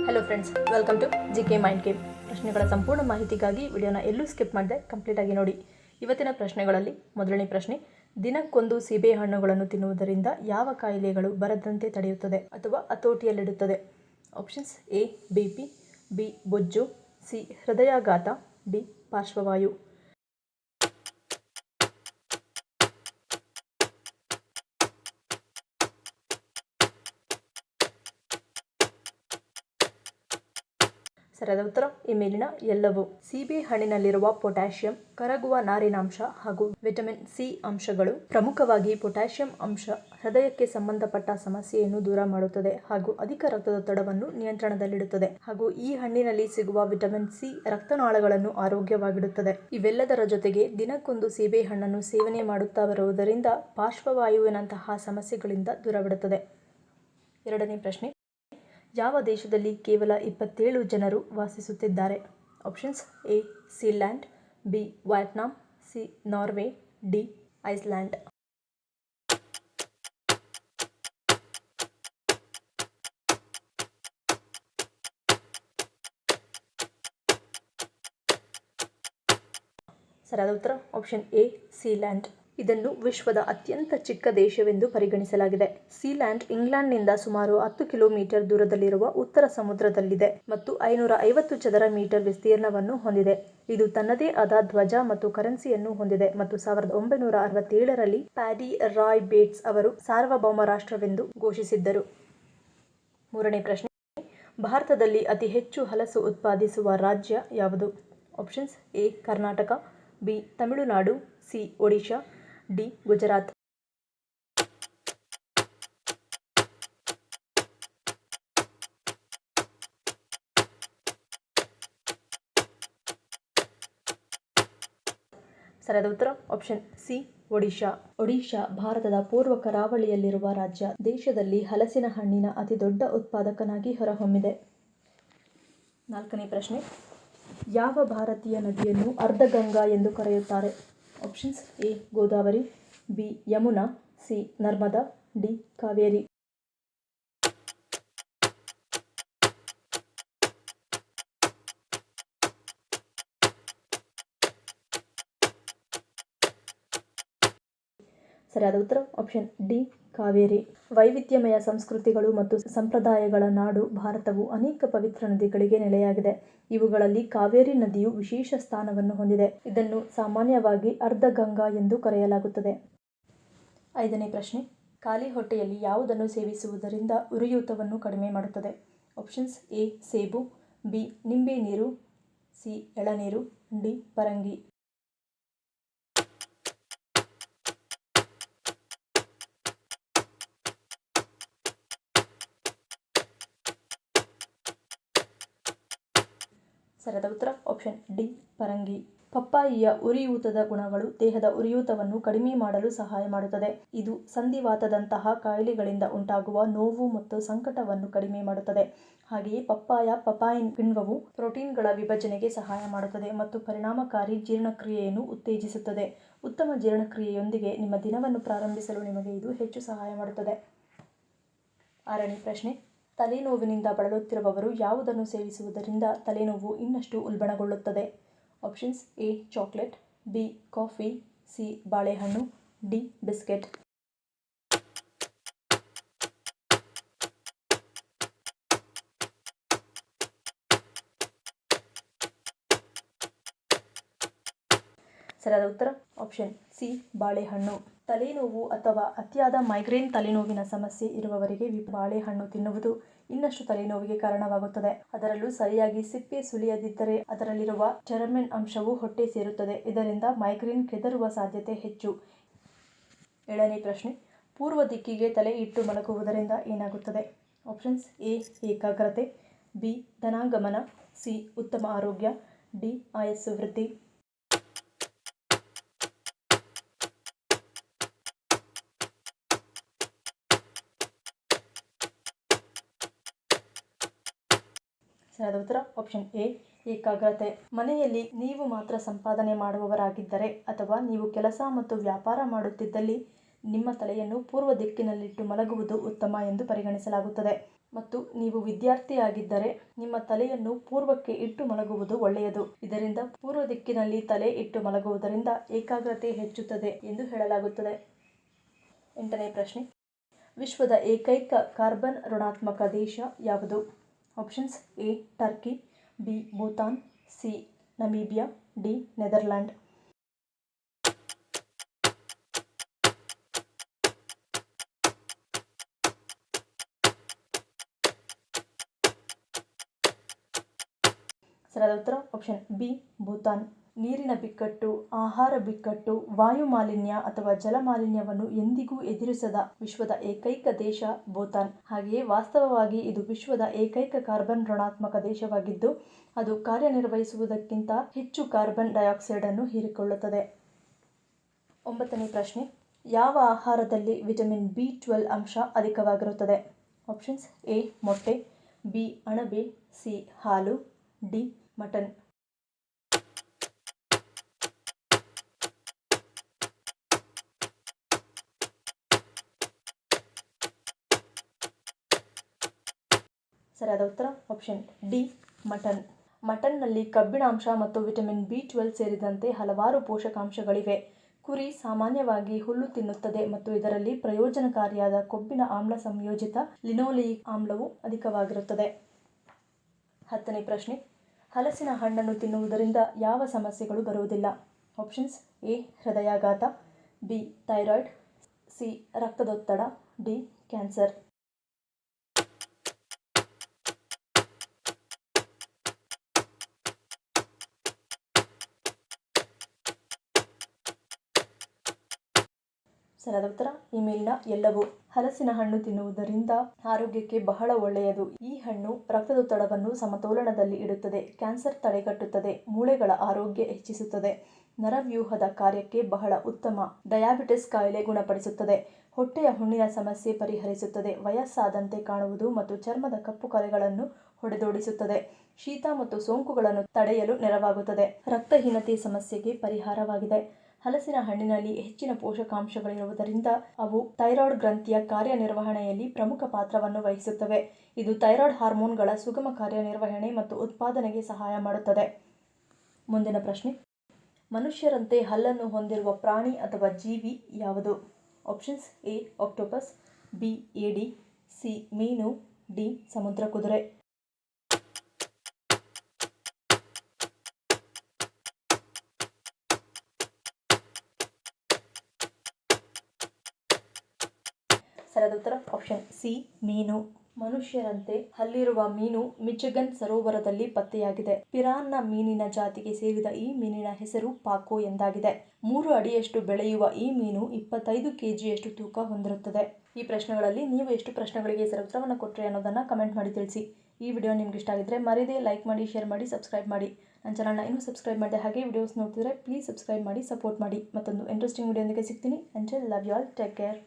Hello friends, welcome to GK mind game. ಪ್ರಶ್ನೆಗಳ ಸಂಪೂರ್ಣ ಮಾಹಿತಿಗಾಗಿ ವಿಡಿಯೋನ ಎಲ್ಲೂ ಸ್ಕಿಪ್ ಮಾಡದೆ ಕಂಪ್ಲೀಟಾಗಿ ನೋಡಿ. ಇವತ್ತಿನ ಪ್ರಶ್ನೆಗಳಲ್ಲಿ ಮೊದಲನೇ ಪ್ರಶ್ನೆ, ದಿನಕ್ಕೊಂದು ಸೀಬೆಹಣ್ಣುಗಳನ್ನು ತಿನ್ನುವುದರಿಂದ ಯಾವ ಕಾಯಿಲೆಗಳು ಬರದಂತೆ ತಡೆಯುತ್ತದೆ ಅಥವಾ ಹತೋಟಿಯಲ್ಲಿಡುತ್ತದೆ? ಆಪ್ಷನ್ಸ್: ಎ BP, ಬಿ ಬೊಜ್ಜು, ಸಿ ಹೃದಯಾಘಾತ, ಡಿ ಪಾರ್ಶ್ವವಾಯು. ಸರಿಯಾದ ಉತ್ತರ ಈ ಮೇಲಿನ ಎಲ್ಲವೂ. ಸೀಬೆ ಹಣ್ಣಿನಲ್ಲಿರುವ ಪೊಟ್ಯಾಷಿಯಂ, ಕರಗುವ ನಾರಿನಾಂಶ ಹಾಗೂ ವಿಟಮಿನ್ ಸಿ ಅಂಶಗಳು, ಪ್ರಮುಖವಾಗಿ ಪೊಟ್ಯಾಷಿಯಂ ಅಂಶ, ಹೃದಯಕ್ಕೆ ಸಂಬಂಧಪಟ್ಟ ಸಮಸ್ಯೆಯನ್ನು ದೂರ ಮಾಡುತ್ತದೆ ಹಾಗೂ ಅಧಿಕ ರಕ್ತದೊತ್ತಡವನ್ನು ನಿಯಂತ್ರಣದಲ್ಲಿಡುತ್ತದೆ. ಹಾಗೂ ಈ ಹಣ್ಣಿನಲ್ಲಿ ಸಿಗುವ ವಿಟಮಿನ್ ಸಿ ರಕ್ತನಾಳಗಳನ್ನು ಆರೋಗ್ಯವಾಗಿಡುತ್ತದೆ. ಇವೆಲ್ಲದರ ಜೊತೆಗೆ ದಿನಕ್ಕೊಂದು ಸೀಬೆ ಹಣ್ಣನ್ನು ಸೇವನೆ ಮಾಡುತ್ತಾ ಬರುವುದರಿಂದ ಪಾರ್ಶ್ವವಾಯುವಿನಂತಹ ಸಮಸ್ಯೆಗಳಿಂದ ದೂರವಿಡುತ್ತದೆ. ಎರಡನೇ ಪ್ರಶ್ನೆ, ಯಾವ ದೇಶದಲ್ಲಿ ಕೇವಲ 27 ಜನರು ವಾಸಿಸುತ್ತಿದ್ದಾರೆ? Options: A Sealand, B Vietnam, C Norway, D Iceland. ಸರಿಯಾದ ಉತ್ತರ ಆಪ್ಷನ್ ಎ ಸೀಲ್ಯಾಂಡ್. ಇದನ್ನು ವಿಶ್ವದ ಅತ್ಯಂತ ಚಿಕ್ಕ ದೇಶವೆಂದು ಪರಿಗಣಿಸಲಾಗಿದೆ. ಸೀಲ್ಯಾಂಡ್ ಇಂಗ್ಲೆಂಡ್ನಿಂದ ಸುಮಾರು 10 ಕಿಲೋಮೀಟರ್ ದೂರದಲ್ಲಿರುವ ಉತ್ತರ ಸಮುದ್ರದಲ್ಲಿದೆ ಮತ್ತು 550 ಚದರ ಮೀಟರ್ ವಿಸ್ತೀರ್ಣವನ್ನು ಹೊಂದಿದೆ. ಇದು ತನ್ನದೇ ಆದ ಧ್ವಜ ಮತ್ತು ಕರೆನ್ಸಿಯನ್ನು ಹೊಂದಿದೆ ಮತ್ತು 1967ರಲ್ಲಿ ಪ್ಯಾಡಿ ರಾಯ್ ಬೇಟ್ಸ್ ಅವರು ಸಾರ್ವಭೌಮ ರಾಷ್ಟ್ರವೆಂದು ಘೋಷಿಸಿದ್ದರು. ಮೂರನೇ ಪ್ರಶ್ನೆ, ಭಾರತದಲ್ಲಿ ಅತಿ ಹೆಚ್ಚು ಹಲಸು ಉತ್ಪಾದಿಸುವ ರಾಜ್ಯ ಯಾವುದು? Options: A Karnataka, B Tamil Nadu, C Odisha, D Gujarat. ಸರಿಯಾದ ಉತ್ತರ ಆಪ್ಷನ್ ಸಿ ಒಡಿಶಾ. ಒಡಿಶಾ ಭಾರತದ ಪೂರ್ವ ಕರಾವಳಿಯಲ್ಲಿರುವ ರಾಜ್ಯ. ದೇಶದಲ್ಲಿ ಹಲಸಿನ ಹಣ್ಣಿನ ಅತಿ ದೊಡ್ಡ ಉತ್ಪಾದಕನಾಗಿ ಹೊರಹೊಮ್ಮಿದೆ. ನಾಲ್ಕನೇ ಪ್ರಶ್ನೆ, ಯಾವ ಭಾರತೀಯ ನದಿಯನ್ನು ಅರ್ಧಗಂಗಾ ಎಂದು ಕರೆಯುತ್ತಾರೆ? Options: A Godavari, B Yamuna, C Narmada, D Kaveri. ಸರಿಯಾದ ಉತ್ತರ ಆಪ್ಷನ್ ಡಿ ಕಾವೇರಿ. ವೈವಿಧ್ಯಮಯ ಸಂಸ್ಕೃತಿಗಳು ಮತ್ತು ಸಂಪ್ರದಾಯಗಳ ನಾಡು ಭಾರತವು ಅನೇಕ ಪವಿತ್ರ ನದಿಗಳಿಗೆ ನೆಲೆಯಾಗಿದೆ. ಇವುಗಳಲ್ಲಿ ಕಾವೇರಿ ನದಿಯು ವಿಶೇಷ ಸ್ಥಾನವನ್ನು ಹೊಂದಿದೆ. ಇದನ್ನು ಸಾಮಾನ್ಯವಾಗಿ ಅರ್ಧಗಂಗಾ ಎಂದು ಕರೆಯಲಾಗುತ್ತದೆ. ಐದನೇ ಪ್ರಶ್ನೆ, ಖಾಲಿ ಹೊಟ್ಟೆಯಲ್ಲಿ ಯಾವುದನ್ನು ಸೇವಿಸುವುದರಿಂದ ಉರಿಯೂತವನ್ನು ಕಡಿಮೆ ಮಾಡುತ್ತದೆ? ಆಪ್ಷನ್ಸ್: ಎ ಸೇಬು, ಬಿ ನಿಂಬೆ ನೀರು, ಸಿ ಎಳನೀರು, ಡಿ ಪರಂಗಿ. ಸರಿಯಾದ ಉತ್ತರ ಆಪ್ಷನ್ ಡಿ ಪರಂಗಿ. ಪಪ್ಪಾಯಿಯ ಉರಿಯೂತದ ಗುಣಗಳು ದೇಹದ ಉರಿಯೂತವನ್ನು ಕಡಿಮೆ ಮಾಡಲು ಸಹಾಯ ಮಾಡುತ್ತದೆ. ಇದು ಸಂಧಿವಾತದಂತಹ ಕಾಯಿಲೆಗಳಿಂದ ಉಂಟಾಗುವ ನೋವು ಮತ್ತು ಸಂಕಟವನ್ನು ಕಡಿಮೆ ಮಾಡುತ್ತದೆ. ಹಾಗೆಯೇ ಪಪಾಯಿನ್ ಕಿಣ್ವವು ಪ್ರೋಟೀನ್ಗಳ ವಿಭಜನೆಗೆ ಸಹಾಯ ಮಾಡುತ್ತದೆ ಮತ್ತು ಪರಿಣಾಮಕಾರಿ ಜೀರ್ಣಕ್ರಿಯೆಯನ್ನು ಉತ್ತೇಜಿಸುತ್ತದೆ. ಉತ್ತಮ ಜೀರ್ಣಕ್ರಿಯೆಯೊಂದಿಗೆ ನಿಮ್ಮ ದಿನವನ್ನು ಪ್ರಾರಂಭಿಸಲು ನಿಮಗೆ ಇದು ಹೆಚ್ಚು ಸಹಾಯ ಮಾಡುತ್ತದೆ. ಆರನೇ ಪ್ರಶ್ನೆ, ತಲೆನೋವಿನಿಂದ ಬಳಲುತ್ತಿರುವವರು ಯಾವುದನ್ನು ಸೇವಿಸುವುದರಿಂದ ತಲೆನೋವು ಇನ್ನಷ್ಟು ಉಲ್ಬಣಗೊಳ್ಳುತ್ತದೆ? Options: A chocolate, B coffee, C ಬಾಳೆಹಣ್ಣು, ಡಿ ಬಿಸ್ಕೆಟ್. ಸರಿಯಾದ ಉತ್ತರ ಆಪ್ಷನ್ ಸಿ ಬಾಳೆಹಣ್ಣು. ತಲೆನೋವು ಅಥವಾ ಅತಿಯಾದ ಮೈಗ್ರೇನ್ ತಲೆನೋವಿನ ಸಮಸ್ಯೆ ಇರುವವರಿಗೆ ಬಾಳೆಹಣ್ಣು ತಿನ್ನುವುದು ಇನ್ನಷ್ಟು ತಲೆನೋವಿಗೆ ಕಾರಣವಾಗುತ್ತದೆ. ಅದರಲ್ಲೂ ಸರಿಯಾಗಿ ಸಿಪ್ಪೆ ಸುಲಿಯದಿದ್ದರೆ ಅದರಲ್ಲಿರುವ ಟೆರಮಿನ್ ಅಂಶವು ಹೊಟ್ಟೆ ಸೇರುತ್ತದೆ. ಇದರಿಂದ ಮೈಗ್ರೇನ್ ಕೆದರುವ ಸಾಧ್ಯತೆ ಹೆಚ್ಚು. ಏಳನೇ ಪ್ರಶ್ನೆ, ಪೂರ್ವ ದಿಕ್ಕಿಗೆ ತಲೆ ಇಟ್ಟು ಮಲಗುವುದರಿಂದ ಏನಾಗುತ್ತದೆ? ಆಪ್ಷನ್ಸ್: ಎ ಏಕಾಗ್ರತೆ, ಬಿ ಧನಾಗಮನ, ಸಿ ಉತ್ತಮ ಆರೋಗ್ಯ, ಡಿ ಆಯಸ್ಸು ವೃದ್ಧಿ. ಸರಿಯಾದ ಉತ್ತರ ಆಪ್ಷನ್ ಎ ಏಕಾಗ್ರತೆ. ಮನೆಯಲ್ಲಿ ನೀವು ಮಾತ್ರ ಸಂಪಾದನೆ ಮಾಡುವವರಾಗಿದ್ದರೆ ಅಥವಾ ನೀವು ಕೆಲಸ ಮತ್ತು ವ್ಯಾಪಾರ ಮಾಡುತ್ತಿದ್ದಲ್ಲಿ ನಿಮ್ಮ ತಲೆಯನ್ನು ಪೂರ್ವ ದಿಕ್ಕಿನಲ್ಲಿಟ್ಟು ಮಲಗುವುದು ಉತ್ತಮ ಎಂದು ಪರಿಗಣಿಸಲಾಗುತ್ತದೆ. ಮತ್ತು ನೀವು ವಿದ್ಯಾರ್ಥಿಯಾಗಿದ್ದರೆ ನಿಮ್ಮ ತಲೆಯನ್ನು ಪೂರ್ವಕ್ಕೆ ಇಟ್ಟು ಮಲಗುವುದು ಒಳ್ಳೆಯದು. ಇದರಿಂದ ಪೂರ್ವ ದಿಕ್ಕಿನಲ್ಲಿ ತಲೆ ಇಟ್ಟು ಮಲಗುವುದರಿಂದ ಏಕಾಗ್ರತೆ ಹೆಚ್ಚುತ್ತದೆ ಎಂದು ಹೇಳಲಾಗುತ್ತದೆ. 8ನೇ ಪ್ರಶ್ನೆ, ವಿಶ್ವದ ಏಕೈಕ ಕಾರ್ಬನ್ ಋಣಾತ್ಮಕ ದೇಶ ಯಾವುದು? Options: A Turkey, B Bhutan, C Namibia, D Netherland. ಸರಿಯಾದ ಉತ್ತರ ಆಪ್ಷನ್ ಬಿ ಭೂತಾನ್. ನೀರಿನ ಬಿಕ್ಕಟ್ಟು, ಆಹಾರ ಬಿಕ್ಕಟ್ಟು, ವಾಯು ಮಾಲಿನ್ಯ ಅಥವಾ ಜಲ ಮಾಲಿನ್ಯವನ್ನು ಎಂದಿಗೂ ಎದುರಿಸದ ವಿಶ್ವದ ಏಕೈಕ ದೇಶ ಭೂತಾನ್. ಹಾಗೆಯೇ ವಾಸ್ತವವಾಗಿ ಇದು ವಿಶ್ವದ ಏಕೈಕ ಕಾರ್ಬನ್ ಋಣಾತ್ಮಕ ದೇಶವಾಗಿದ್ದು ಅದು ಕಾರ್ಯನಿರ್ವಹಿಸುವುದಕ್ಕಿಂತ ಹೆಚ್ಚು ಕಾರ್ಬನ್ ಡೈಆಕ್ಸೈಡ್ ಅನ್ನು ಹೀರಿಕೊಳ್ಳುತ್ತದೆ. 9ನೇ ಪ್ರಶ್ನೆ, ಯಾವ ಆಹಾರದಲ್ಲಿ ವಿಟಮಿನ್ B12 ಅಂಶ ಅಧಿಕವಾಗಿರುತ್ತದೆ? ಆಪ್ಷನ್ಸ್: ಎ ಮೊಟ್ಟೆ, ಬಿ ಅಣಬೆ, ಸಿ ಹಾಲು, ಡಿ ಮಟನ್. ಸರಿಯಾದ ಉತ್ತರ ಆಪ್ಷನ್ ಡಿ ಮಟನ್. ಮಟನ್ನಲ್ಲಿ ಕಬ್ಬಿಣಾಂಶ ಮತ್ತು ವಿಟಮಿನ್ B12 ಸೇರಿದಂತೆ ಹಲವಾರು ಪೋಷಕಾಂಶಗಳಿವೆ. ಕುರಿ ಸಾಮಾನ್ಯವಾಗಿ ಹುಲ್ಲು ತಿನ್ನುತ್ತದೆ ಮತ್ತು ಇದರಲ್ಲಿ ಪ್ರಯೋಜನಕಾರಿಯಾದ ಕೊಬ್ಬಿನ ಆಮ್ಲ ಸಂಯೋಜಿತ ಲಿನೋಲಿಯಿಕ್ ಆಮ್ಲವು ಅಧಿಕವಾಗಿರುತ್ತದೆ. 10ನೇ ಪ್ರಶ್ನೆ, ಹಲಸಿನ ಹಣ್ಣನ್ನು ತಿನ್ನುವುದರಿಂದ ಯಾವ ಸಮಸ್ಯೆಗಳು ಬರುವುದಿಲ್ಲ? ಆಪ್ಷನ್ಸ್: ಎ ಹೃದಯಾಘಾತ, ಬಿ ಥೈರಾಯ್ಡ್, ಸಿ ರಕ್ತದೊತ್ತಡ, ಡಿ ಕ್ಯಾನ್ಸರ್. ಸರಿಯಾದ ಉತ್ತರ ಈ ಮೇಲಿನ ಎಲ್ಲವೂ. ಹಲಸಿನ ಹಣ್ಣು ತಿನ್ನುವುದರಿಂದ ಆರೋಗ್ಯಕ್ಕೆ ಬಹಳ ಒಳ್ಳೆಯದು. ಈ ಹಣ್ಣು ರಕ್ತದೊತ್ತಡವನ್ನು ಸಮತೋಲನದಲ್ಲಿ ಇಡುತ್ತದೆ, ಕ್ಯಾನ್ಸರ್ ತಡೆಗಟ್ಟುತ್ತದೆ, ಮೂಳೆಗಳ ಆರೋಗ್ಯ ಹೆಚ್ಚಿಸುತ್ತದೆ, ನರವ್ಯೂಹದ ಕಾರ್ಯಕ್ಕೆ ಬಹಳ ಉತ್ತಮ, ಡಯಾಬಿಟಿಸ್ ಕಾಯಿಲೆ ಗುಣಪಡಿಸುತ್ತದೆ, ಹೊಟ್ಟೆಯ ಹುಣ್ಣಿನ ಸಮಸ್ಯೆ ಪರಿಹರಿಸುತ್ತದೆ, ವಯಸ್ಸಾದಂತೆ ಕಾಣುವುದು ಮತ್ತು ಚರ್ಮದ ಕಪ್ಪು ಕಲೆಗಳನ್ನು ಹೊಡೆದೋಡಿಸುತ್ತದೆ, ಶೀತ ಮತ್ತು ಸೋಂಕುಗಳನ್ನು ತಡೆಯಲು ನೆರವಾಗುತ್ತದೆ, ರಕ್ತಹೀನತೆ ಸಮಸ್ಯೆಗೆ ಪರಿಹಾರವಾಗಿದೆ. ಹಲಸಿನ ಹಣ್ಣಿನಲ್ಲಿ ಹೆಚ್ಚಿನ ಪೋಷಕಾಂಶಗಳಿರುವುದರಿಂದ ಅವು ಥೈರಾಯ್ಡ್ ಗ್ರಂಥಿಯ ಕಾರ್ಯನಿರ್ವಹಣೆಯಲ್ಲಿ ಪ್ರಮುಖ ಪಾತ್ರವನ್ನು ವಹಿಸುತ್ತವೆ. ಇದು ಥೈರಾಯ್ಡ್ ಹಾರ್ಮೋನ್ಗಳ ಸುಗಮ ಕಾರ್ಯನಿರ್ವಹಣೆ ಮತ್ತು ಉತ್ಪಾದನೆಗೆ ಸಹಾಯ ಮಾಡುತ್ತದೆ. ಮುಂದಿನ ಪ್ರಶ್ನೆ, ಮನುಷ್ಯರಂತೆ ಹಲ್ಲನ್ನು ಹೊಂದಿರುವ ಪ್ರಾಣಿ ಅಥವಾ ಜೀವಿ ಯಾವುದು? ಆಪ್ಷನ್ಸ್: ಎ ಆಕ್ಟೋಪಸ್, ಬಿ ಏಡಿ, ಸಿ ಮೀನು, ಡಿ ಸಮುದ್ರ ಕುದುರೆ. ಸರಿಯಾದ ಉತ್ತರ ಆಪ್ಷನ್ ಸಿ ಮೀನು. ಮನುಷ್ಯರಂತೆ ಹಲ್ಲಿರುವ ಮೀನು ಮಿಚಿಗನ್ ಸರೋವರದಲ್ಲಿ ಪತ್ತೆಯಾಗಿದೆ. ಪಿರಾನ್ನ ಮೀನಿನ ಜಾತಿಗೆ ಸೇರಿದ ಈ ಮೀನಿನ ಹೆಸರು ಪಾಕೋ ಎಂದಾಗಿದೆ. 3 ಅಡಿಯಷ್ಟು ಬೆಳೆಯುವ ಈ ಮೀನು 25 kgಯಷ್ಟು ತೂಕ ಹೊಂದಿರುತ್ತದೆ. ಈ ಪ್ರಶ್ನೆಗಳಲ್ಲಿ ನೀವು ಎಷ್ಟು ಪ್ರಶ್ನೆಗಳಿಗೆ ಸರಿ ಉತ್ತರವನ್ನು ಕೊಟ್ಟರೆ ಅನ್ನೋದನ್ನು ಕಮೆಂಟ್ ಮಾಡಿ ತಿಳಿಸಿ. ಈ ವಿಡಿಯೋ ನಿಮ್ಗೆ ಇಷ್ಟ ಆಗಿದ್ರೆ ಮರಿದೇ ಲೈಕ್ ಮಾಡಿ, ಶೇರ್ ಮಾಡಿ, ಸಬ್ಸ್ಕ್ರೈಬ್ ಮಾಡಿ. ನನ್ನ ಚಾನಲ್ನ ಇನ್ನೂ ಸಬ್ಸ್ಕ್ರೈಬ್ ಮಾಡಿದೆ ಹಾಗೆ ವಿಡಿಯೋಸ್ ನೋಡ್ತಿದ್ರೆ ಪ್ಲೀಸ್ ಸಬ್ಸ್ಕ್ರೈಬ್ ಮಾಡಿ, ಸಪೋರ್ಟ್ ಮಾಡಿ. ಮತ್ತೊಂದು ಇಂಟ್ರೆಸ್ಟಿಂಗ್ ವಿಡಿಯೋದೊಂದಿಗೆ ಸಿಗ್ತೀನಿ. Until love you all, take care.